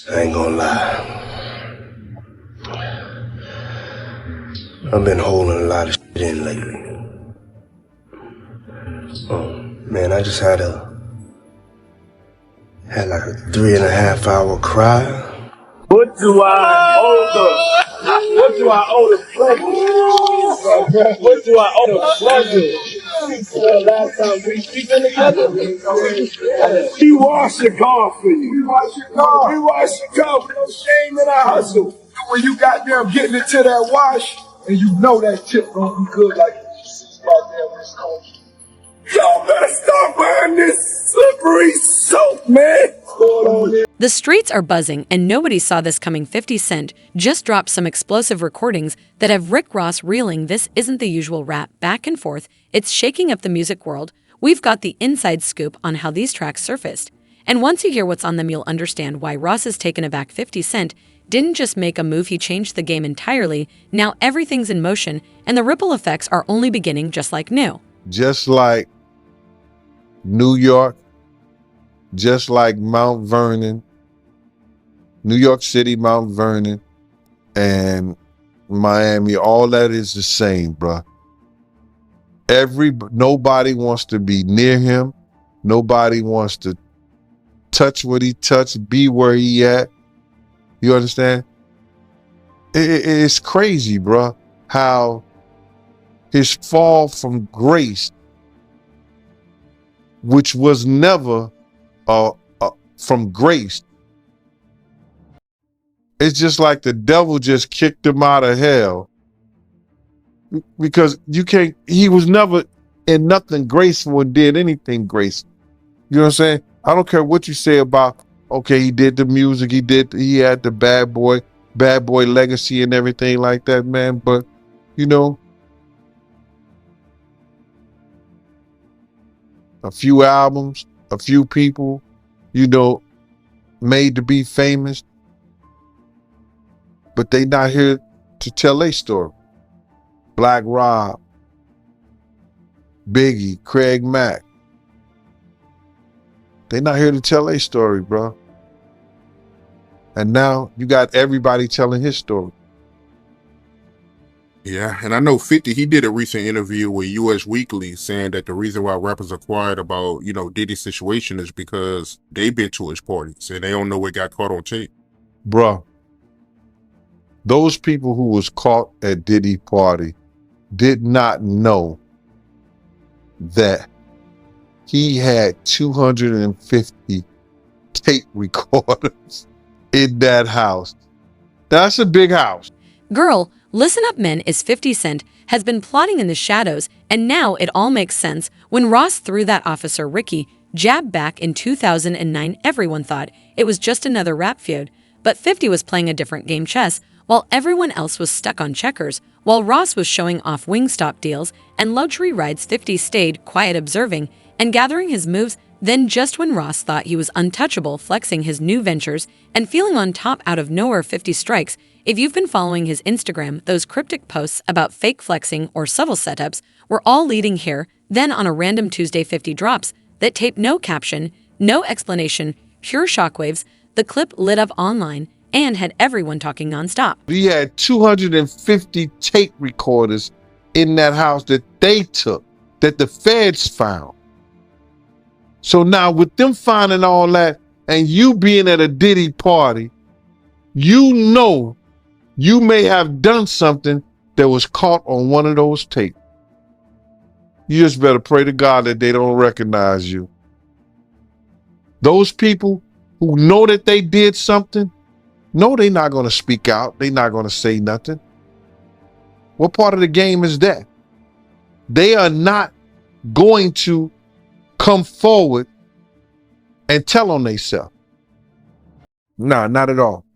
I ain't gonna lie. I've been holding a lot of shit in lately. Man, I just had like a 3.5 hour cry. What do I owe the pleasure? What do I owe the pleasure? Last time we speaking together, we wash your car for you. We wash your car. We wash your car with no shame in our hustle. When you got them getting into that wash, and you know that tip gonna be good like this goddamn West Coast. Y'all better start buying this slippery soap, man. The streets are buzzing, and nobody saw this coming. 50 Cent just dropped some explosive recordings that have Rick Ross reeling. This isn't the usual rap back and forth. It's shaking up the music world. We've got the inside scoop on how these tracks surfaced. And once you hear what's on them, you'll understand why Ross is taken aback. 50 Cent didn't just make a move, he changed the game entirely. Now everything's in motion, and the ripple effects are only beginning, just like new. Just like New York, just like Mount Vernon, New York City, Mount Vernon, and Miami, all that is the same, bruh. Nobody wants to be near him. Nobody wants to touch what he touched, be where he at. You understand? It's crazy, bruh, how his fall from grace, which was never from grace. It's just like the devil just kicked him out of hell, because he was never in nothing graceful and did anything graceful. You know what I'm saying? I don't care what you say about, okay, he did the music, he had the bad boy legacy and everything like that, man. But, you know, a few albums, a few people, you know, made to be famous, but they not here to tell their story. Black Rob, Biggie, Craig Mack. They not here to tell their story, bro. And now you got everybody telling his story. Yeah, and I know 50, he did a recent interview with US Weekly saying that the reason why rappers are quiet about, you know, Diddy's situation is because they've been to his parties and they don't know what got caught on tape. Bruh, those people who was caught at Diddy's party did not know that he had 250 tape recorders in that house. That's a big house. Girl, listen up, men, is 50 Cent has been plotting in the shadows, and now it all makes sense. When Ross threw that officer Ricky jab back in 2009, everyone thought it was just another rap feud. But 50 was playing a different game, chess, while everyone else was stuck on checkers. While Ross was showing off Wingstop deals and luxury rides, 50 stayed quiet, observing and gathering his moves. Then just when Ross thought he was untouchable, flexing his new ventures and feeling on top, out of nowhere 50 strikes. If you've been following his Instagram, those cryptic posts about fake flexing or subtle setups were all leading here. Then on a random Tuesday, 50 drops that tape, no caption, no explanation, pure shockwaves. The clip lit up online and had everyone talking nonstop. He had 250 tape recorders in that house that they took, that the feds found. So now with them finding all that and you being at a Diddy party, you know you may have done something that was caught on one of those tapes. You just better pray to God that they don't recognize you. Those people who know that they did something, no, they're not going to speak out. They're not going to say nothing. What part of the game is that? They are not going to come forward and tell on themselves. Nah, not at all.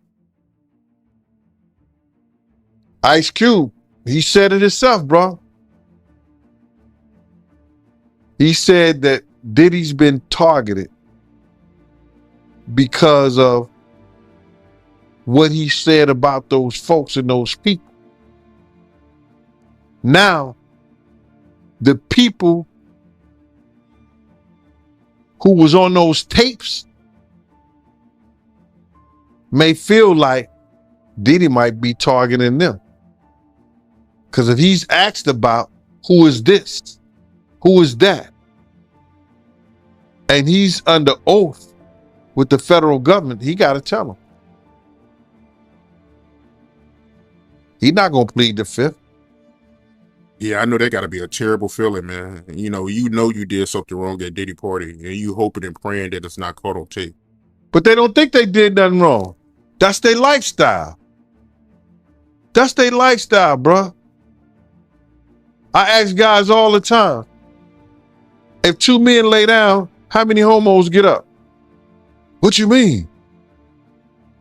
Ice Cube, he said it himself, bro. He said that Diddy's been targeted because of what he said about those folks and those people. Now, the people who was on those tapes may feel like Diddy might be targeting them. Because if he's asked about who is this, who is that, and he's under oath with the federal government, he got to tell them. He's not going to plead the fifth. Yeah, I know that got to be a terrible feeling, man. You know you did something wrong at Diddy party, and you hoping and praying that it's not caught on tape. But they don't think they did nothing wrong. That's their lifestyle. That's their lifestyle, bruh. I ask guys all the time, if two men lay down, how many homos get up? What you mean?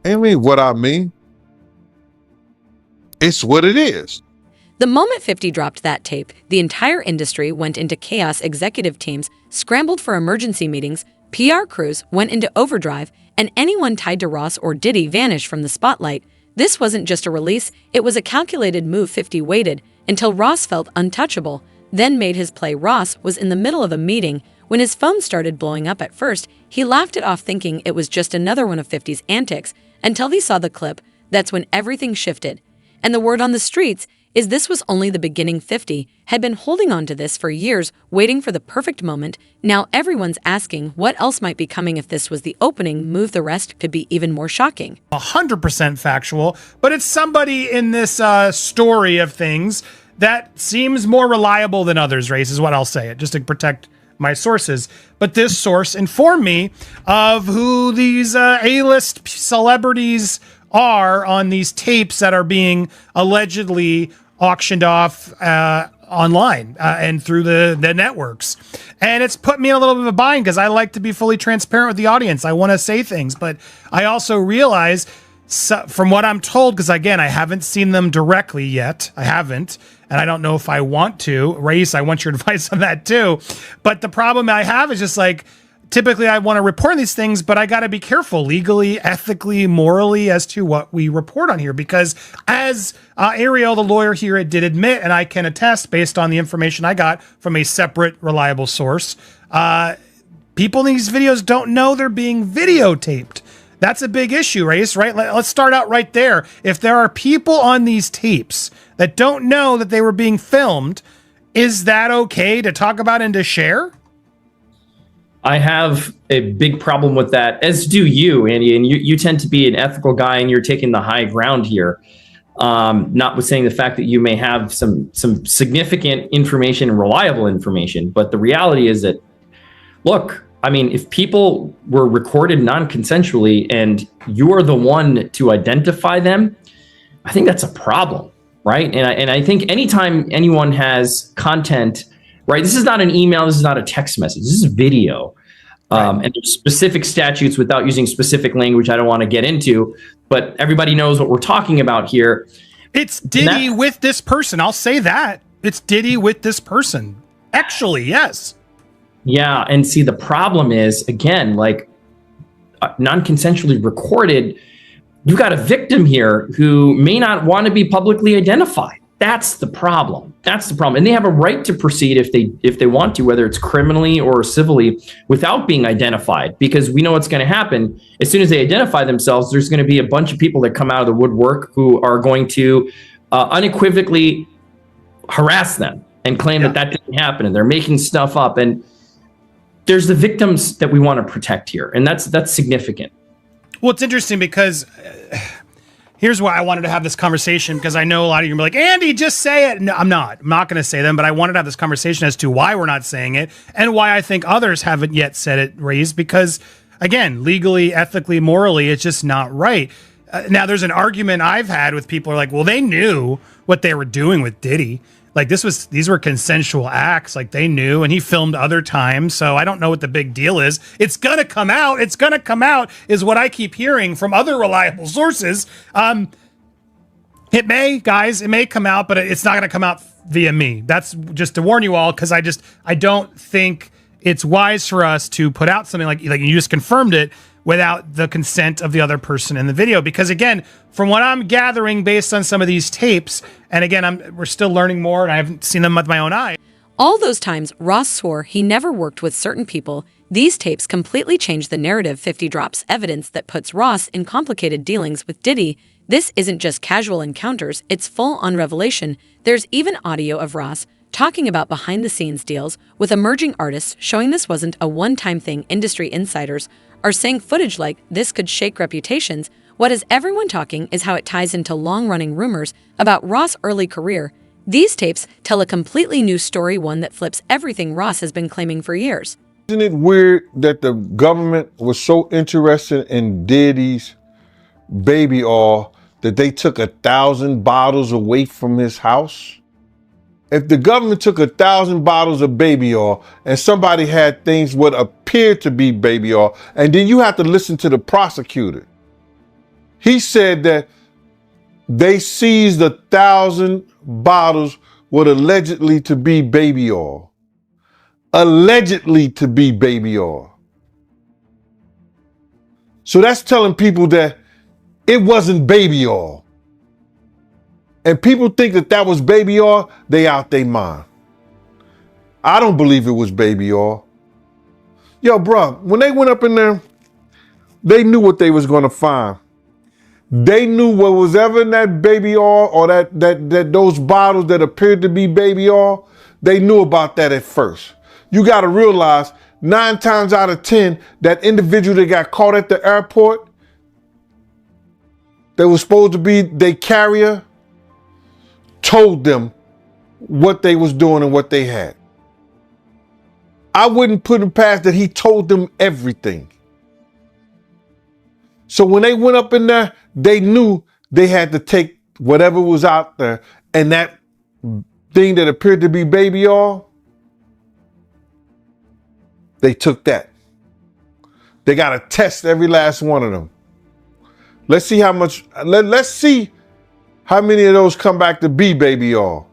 I mean what I mean. It's what it is. The moment 50 dropped that tape, the entire industry went into chaos. Executive teams scrambled for emergency meetings, PR crews went into overdrive, and anyone tied to Ross or Diddy vanished from the spotlight. This wasn't just a release, it was a calculated move. 50 waited until Ross felt untouchable, then made his play. Ross was in the middle of a meeting when his phone started blowing up. At first, he laughed it off thinking it was just another one of 50's antics, until he saw the clip. That's when everything shifted. And the word on the streets is this was only the beginning. 50 had been holding on to this for years, waiting for the perfect moment. Now everyone's asking what else might be coming. If this was the opening move, the rest could be even more shocking. 100% factual, but it's somebody in this story of things that seems more reliable than others, Race, is what I'll say it, just to protect my sources. But this source informed me of who these A-list celebrities are on these tapes that are being allegedly auctioned off online and through the networks. And it's put me in a little bit of a bind because I like to be fully transparent with the audience. I want to say things, but I also realize from what I'm told, because again, I haven't seen them directly yet. I haven't, and I don't know if I want to. Race, I want your advice on that too. But the problem I have is just like, typically I want to report these things, but I got to be careful legally, ethically, morally as to what we report on here. Because as Ariel, the lawyer here, did admit, and I can attest based on the information I got from a separate, reliable source, people in these videos don't know they're being videotaped. That's a big issue, Race, right? Let's start out right there. If there are people on these tapes that don't know that they were being filmed, is that okay to talk about and to share? I have a big problem with that, as do you, Andy. And you tend to be an ethical guy, and you're taking the high ground here. Notwithstanding the fact that you may have some significant information and reliable information. But the reality is that, look, I mean, if people were recorded non-consensually and you're the one to identify them, I think that's a problem, right? And I think anytime anyone has content, right? This is not an email. This is not a text message. This is video. Right. And there's specific statutes without using specific language I don't want to get into, but everybody knows what we're talking about here. It's Diddy with this person. I'll say that. It's Diddy with this person. Actually, yes. Yeah. And see, the problem is, again, like non-consensually recorded, you've got a victim here who may not want to be publicly identified. That's the problem. That's the problem. And they have a right to proceed if they want to, whether it's criminally or civilly, without being identified, because we know what's going to happen. As soon as they identify themselves, there's going to be a bunch of people that come out of the woodwork who are going to unequivocally harass them and claim that didn't happen, and they're making stuff up. And there's the victims that we want to protect here. And that's significant. Well, it's interesting because here's why I wanted to have this conversation, because I know a lot of you are like, Andy, just say it. No, I'm not going to say them, but I wanted to have this conversation as to why we're not saying it and why I think others haven't yet said it, Raised, because again, legally, ethically, morally, it's just not right. Now, there's an argument I've had with people who are like, well, they knew what they were doing with Diddy. Like these were consensual acts. Like they knew, and he filmed other times. So I don't know what the big deal is. It's going to come out. It's going to come out is what I keep hearing from other reliable sources. It may come out, but it's not going to come out via me. That's just to warn you all, because I don't think it's wise for us to put out something like you just confirmed it without the consent of the other person in the video. Because again, from what I'm gathering based on some of these tapes, and again, we're still learning more and I haven't seen them with my own eye. All those times, Ross swore he never worked with certain people. These tapes completely change the narrative. 50 drops evidence that puts Ross in complicated dealings with Diddy. This isn't just casual encounters, it's full-on revelation. There's even audio of Ross talking about behind-the-scenes deals with emerging artists, showing this wasn't a one-time thing. Industry insiders are saying footage like this could shake reputations. What is everyone talking is how it ties into long-running rumors about Ross' early career. These tapes tell a completely new story, one that flips everything Ross has been claiming for years. Isn't it weird that the government was so interested in Diddy's baby oil that they took 1,000 bottles away from his house? If the government took 1,000 bottles of baby oil and somebody had things what appeared to be baby oil, and then you have to listen to the prosecutor. He said that they seized 1,000 bottles what allegedly to be baby oil. Allegedly to be baby oil. So that's telling people that it wasn't baby oil. And people think that that was baby oil, they out their mind. I don't believe it was baby oil. Yo, bro, when they went up in there, they knew what they was going to find. They knew what was ever in that baby oil or that those bottles that appeared to be baby oil, they knew about that at first. You got to realize 9 times out of 10, that individual that got caught at the airport, that was supposed to be their carrier, told them what they was doing and what they had. I wouldn't put it past that he told them everything. So when they went up in there, they knew they had to take whatever was out there, and that thing that appeared to be baby oil, they took that. They got to test every last one of them. Let's see how much, let's see how many of those come back to be baby oil.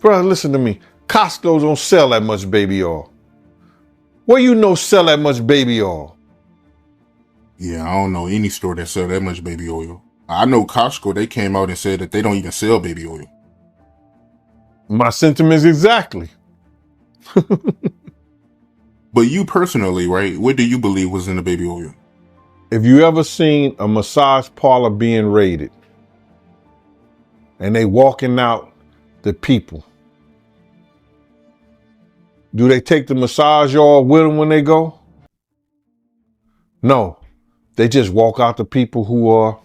Bro, listen to me. Costco don't sell that much baby oil. Where you know sell that much baby oil? Yeah, I don't know any store that sell that much baby oil. I know Costco, they came out and said that they don't even sell baby oil. My sentiments exactly. But you personally, right, what do you believe was in the baby oil? If you ever seen a massage parlor being raided and they walking out the people, do they take the massage oil with them when they go? No, they just walk out the people who are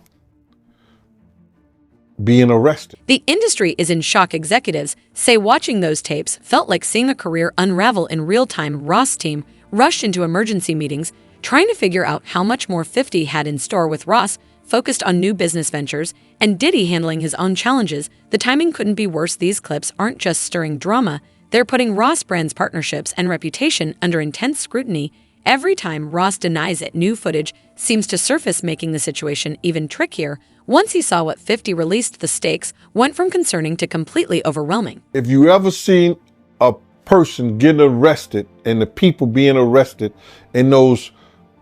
being arrested. The industry is in shock. Executives say watching those tapes felt like seeing a career unravel in real time. Ross' team rushed into emergency meetings, trying to figure out how much more 50 had in store. With Ross focused on new business ventures and Diddy handling his own challenges, the timing couldn't be worse. These clips aren't just stirring drama, they're putting Ross Brand's partnerships and reputation under intense scrutiny. Every time Ross denies it, new footage seems to surface, making the situation even trickier. Once he saw what 50 released, the stakes went from concerning to completely overwhelming. If you ever seen a person getting arrested and the people being arrested in those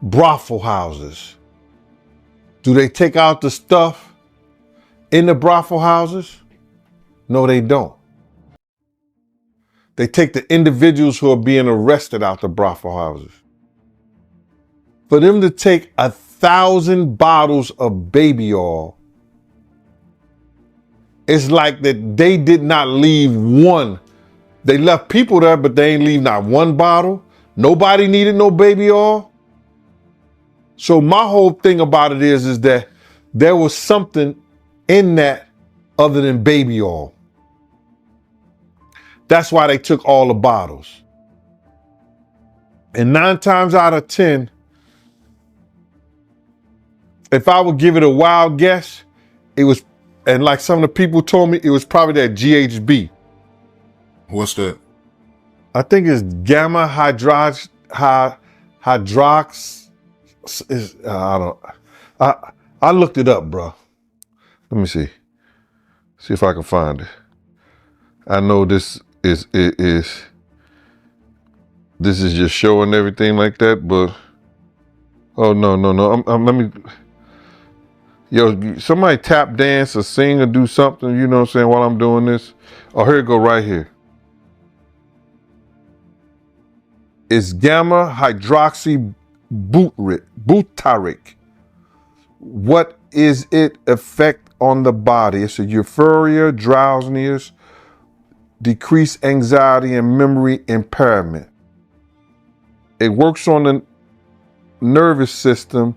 brothel houses, do they take out the stuff in the brothel houses? No, they don't. They take the individuals who are being arrested out the brothel houses. For them to take 1,000 bottles of baby oil, it's like that they did not leave one. They left people there, but they ain't leave not one bottle. Nobody needed no baby oil. So my whole thing about it is that there was something in that other than baby oil. That's why they took all the bottles. And 9 times out of 10, if I would give it a wild guess, it was, and like some of the people told me, it was probably that GHB. What's that? I think it's gamma hydrox. I looked it up, bro. Let me see. See if I can find it. I know this is just showing everything like that, but oh no. Let me. Yo, somebody tap dance or sing or do something, you know what I'm saying, while I'm doing this. Oh, here it go right here. is gamma hydroxy butyric. What is it effect on the body? It's a euphoria, drowsiness, decreased anxiety, and memory impairment. It works on the nervous system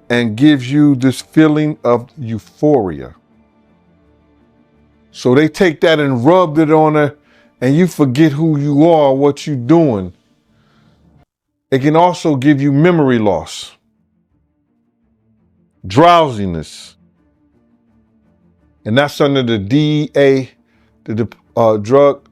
and gives you this feeling of euphoria. So they take that and rubbed it on her, and you forget who you are, what you're doing. It can also give you memory loss, drowsiness, and that's under the DEA, the Drug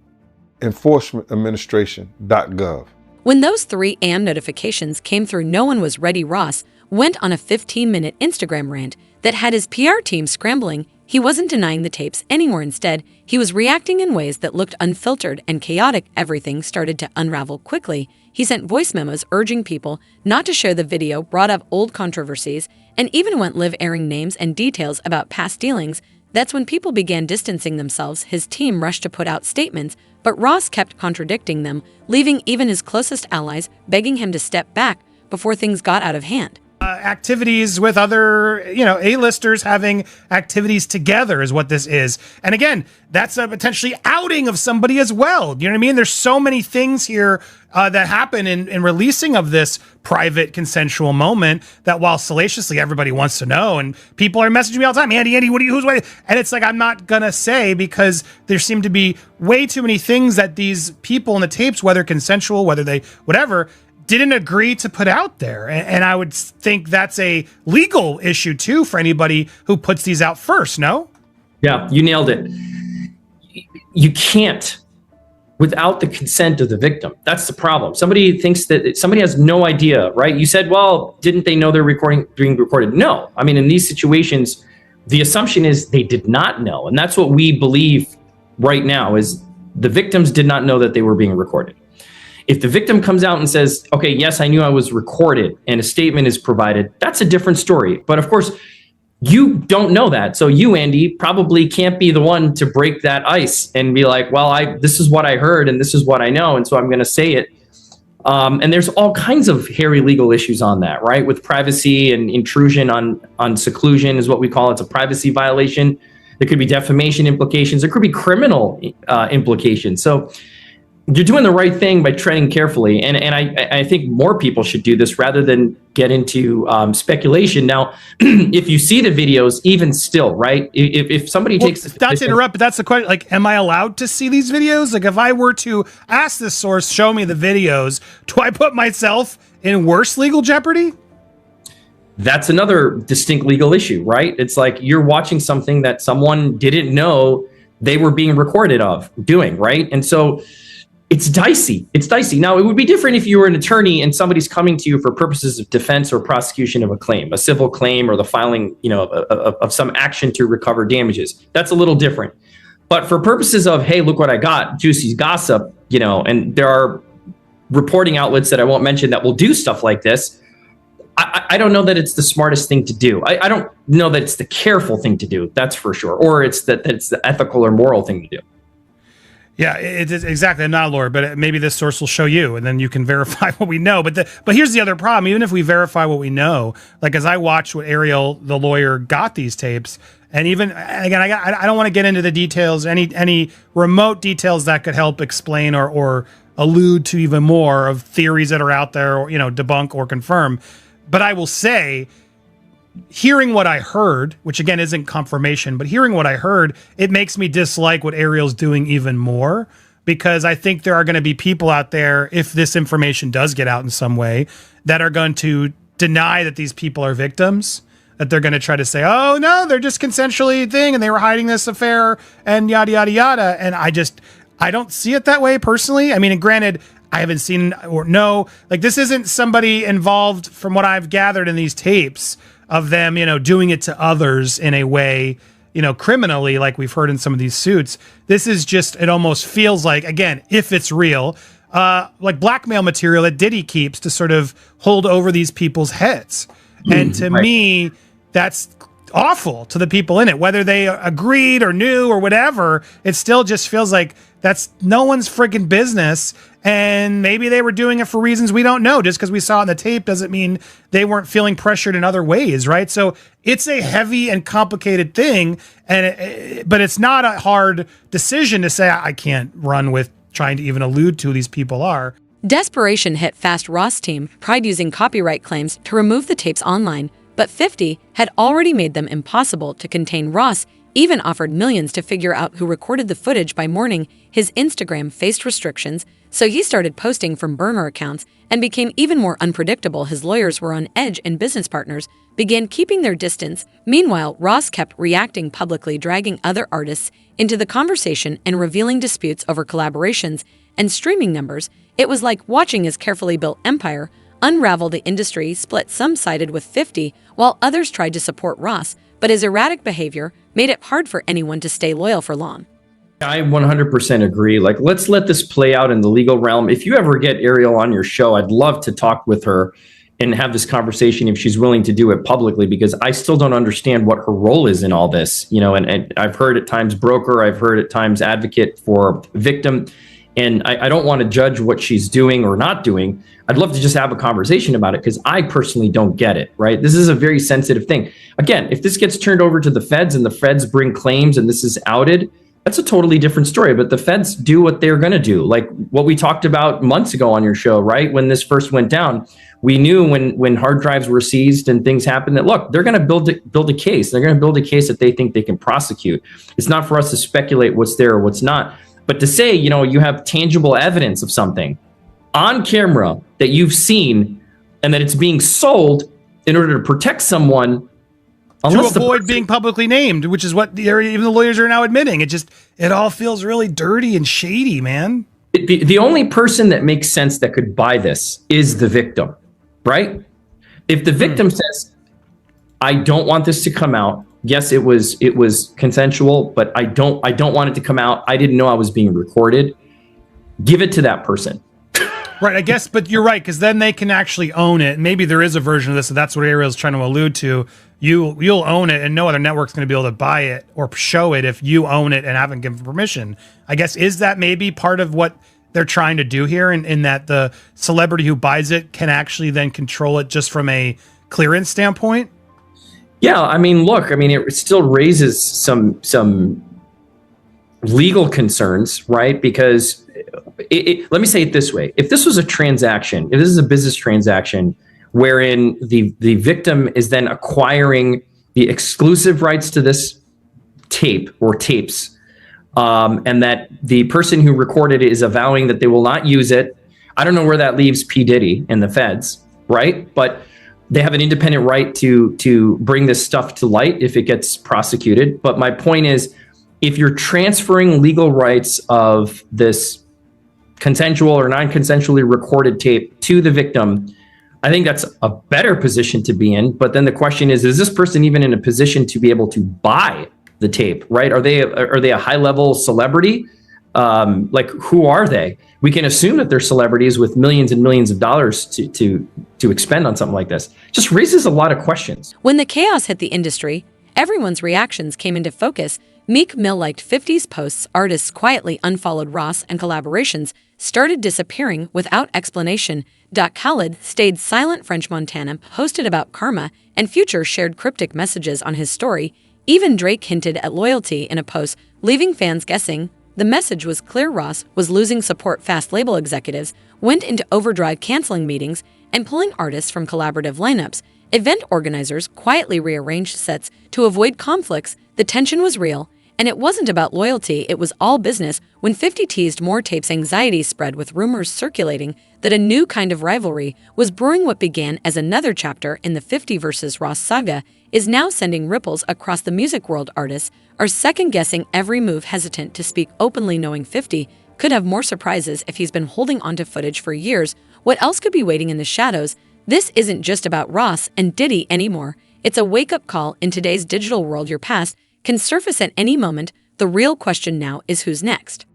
Enforcement Administration.gov. When those 3 AM notifications came through, no one was ready. Ross went on a 15-minute Instagram rant that had his PR team scrambling. He wasn't denying the tapes anymore. Instead, he was reacting in ways that looked unfiltered and chaotic. Everything started to unravel quickly. He sent voice memos urging people not to share the video, brought up old controversies, and even went live airing names and details about past dealings. That's when people began distancing themselves. His team rushed to put out statements, but Ross kept contradicting them, leaving even his closest allies begging him to step back before things got out of hand. Activities with other, A-listers having activities together is what this is. And again, that's a potentially outing of somebody as well. You know what I mean? There's so many things here that happen in releasing of this private consensual moment that while salaciously everybody wants to know, and people are messaging me all the time, Andy, who's waiting? And it's like, I'm not going to say, because there seem to be way too many things that these people in the tapes, whether consensual, whether they, whatever, didn't agree to put out there. And I would think that's a legal issue too for anybody who puts these out first, no? Yeah, you nailed it. You can't without the consent of the victim. That's the problem. Somebody thinks that somebody has no idea, right? You said, well, didn't they know they're being recorded? No. I mean, in these situations, the assumption is they did not know. And that's what we believe right now is the victims did not know that they were being recorded. If the victim comes out and says, okay, yes, I knew I was recorded, and a statement is provided, that's a different story. But of course, you don't know that. So you, Andy, probably can't be the one to break that ice and be like, well, this is what I heard and this is what I know, and so I'm going to say it. And there's all kinds of hairy legal issues on that, right? With privacy and intrusion on seclusion is what we call it. It's a privacy violation. There could be defamation implications. There could be criminal implications. So you're doing the right thing by treading carefully. And I think more people should do this rather than get into speculation. Now, if you see the videos, even still, right? If somebody takes the not to interrupt, but that's the question. Like, am I allowed to see these videos? Like, if I were to ask this source, show me the videos, do I put myself in worse legal jeopardy? That's another distinct legal issue, right? It's like you're watching something that someone didn't know they were being recorded of doing, right? And so it's dicey. It's dicey. Now, it would be different if you were an attorney and somebody's coming to you for purposes of defense or prosecution of a claim, a civil claim, or the filing, of some action to recover damages. That's a little different. But for purposes of, hey, look what I got, juicy gossip, and there are reporting outlets that I won't mention that will do stuff like this. I don't know that it's the smartest thing to do. I don't know that it's the careful thing to do. That's for sure. Or it's that it's the ethical or moral thing to do. Yeah, it is exactly. I'm not a lawyer, but maybe this source will show you, and then you can verify what we know. But here's the other problem. Even if we verify what we know, like as I watched what Ariel, the lawyer, got these tapes, and even again, I don't want to get into the details, any remote details that could help explain or allude to even more of theories that are out there, or debunk or confirm. But I will say, hearing what I heard, which again isn't confirmation, but hearing what I heard, it makes me dislike what Ariel's doing even more, because I think there are going to be people out there, if this information does get out in some way, that are going to deny that these people are victims, that they're going to try to say, oh no, they're just consensually thing and they were hiding this affair and yada, yada, yada. And I don't see it that way personally. I mean, and granted, I haven't seen or know, like this isn't somebody involved from what I've gathered in these tapes of them, doing it to others in a way, criminally, like we've heard in some of these suits. This is just, it almost feels like, again, if it's real, like blackmail material that Diddy keeps to sort of hold over these people's heads. And to me, that's awful to the people in it, whether they agreed or knew or whatever. It still just feels like That's no one's freaking business. And maybe they were doing it for reasons we don't know. Just because we saw it in the tape doesn't mean they weren't feeling pressured in other ways, right? So it's a heavy and complicated thing, but it's not a hard decision to say I can't run with trying to even allude to who these people are. Desperation hit Fast Ross' team, tried using copyright claims to remove the tapes online, but 50 had already made them impossible to contain. Ross even offered millions to figure out who recorded the footage by morning. His Instagram faced restrictions, so he started posting from burner accounts and became even more unpredictable. His lawyers were on edge and business partners began keeping their distance. Meanwhile, Ross kept reacting publicly, dragging other artists into the conversation and revealing disputes over collaborations and streaming numbers. It was like watching his carefully built empire unravel. The industry split. Some sided with 50, while others tried to support Ross, but his erratic behavior made it hard for anyone to stay loyal for long. I 100% agree. Like, let's let this play out in the legal realm. If you ever get Ariel on your show, I'd love to talk with her and have this conversation if she's willing to do it publicly, because I still don't understand what her role is in all this. You know, and I've heard at times broker, I've heard at times advocate for victim. And I don't want to judge what she's doing or not doing. I'd love to just have a conversation about it, because I personally don't get it, right? This is a very sensitive thing. Again, if this gets turned over to the feds and the feds bring claims and this is outed, that's a totally different story. But the feds do what they're going to do. Like what we talked about months ago on your show, right? When this first went down, we knew when hard drives were seized and things happened that, look, they're going to build a case. They're going to build a case that they think they can prosecute. It's not for us to speculate what's there or what's not. But to say, you know, you have tangible evidence of something on camera that you've seen and that it's being sold in order to protect someone, to avoid being publicly named, which is what even the lawyers are now admitting. It all feels really dirty and shady, man. The only person that makes sense that could buy this is the victim, right? If the victim says, I don't want this to come out. Yes, it was consensual, but I don't want it to come out. I didn't know I was being recorded. Give it to that person. Right, I guess, but you're right, because then they can actually own it. Maybe there is a version of this, and that's what Ariel's trying to allude to. You'll own it, and no other network's going to be able to buy it or show it if you own it and haven't given permission. I guess, is that maybe part of what they're trying to do here, in that the celebrity who buys it can actually then control it just from a clearance standpoint? Yeah, I mean, look, it still raises some legal concerns, right? Because let me say it this way. If this was a transaction, if this is a business transaction wherein the victim is then acquiring the exclusive rights to this tape or tapes, and that the person who recorded it is avowing that they will not use it, I don't know where that leaves P. Diddy and the feds, right? But they have an independent right to bring this stuff to light if it gets prosecuted. But my point is, if you're transferring legal rights of this consensual or non-consensually recorded tape to the victim, I think that's a better position to be in. But then the question is this person even in a position to be able to buy the tape, right? Are they a high-level celebrity? Like, who are they? We can assume that they're celebrities with millions and millions of dollars to expend on something like this. Just raises a lot of questions. When the chaos hit the industry, everyone's reactions came into focus. Meek Mill liked 50's posts, artists quietly unfollowed Ross, and collaborations started disappearing without explanation. Khaled stayed silent. French Montana posted about karma, and Future shared cryptic messages on his story. Even Drake hinted at loyalty in a post, leaving fans guessing. The message was clear: Ross was losing support. Fast label executives went into overdrive, canceling meetings and pulling artists from collaborative lineups. Event organizers quietly rearranged sets to avoid conflicts. The tension was real, and it wasn't about loyalty, it was all business. When 50 teased more tapes, anxiety spread, with rumors circulating that a new kind of rivalry was brewing. What began as another chapter in the 50 versus Ross saga is now sending ripples across the music world. Artists are second-guessing every move, hesitant to speak openly, knowing 50 could have more surprises if he's been holding onto footage for years. What else could be waiting in the shadows? This isn't just about Ross and Diddy anymore. It's a wake-up call. In today's digital world, your past can surface at any moment. The real question now is who's next.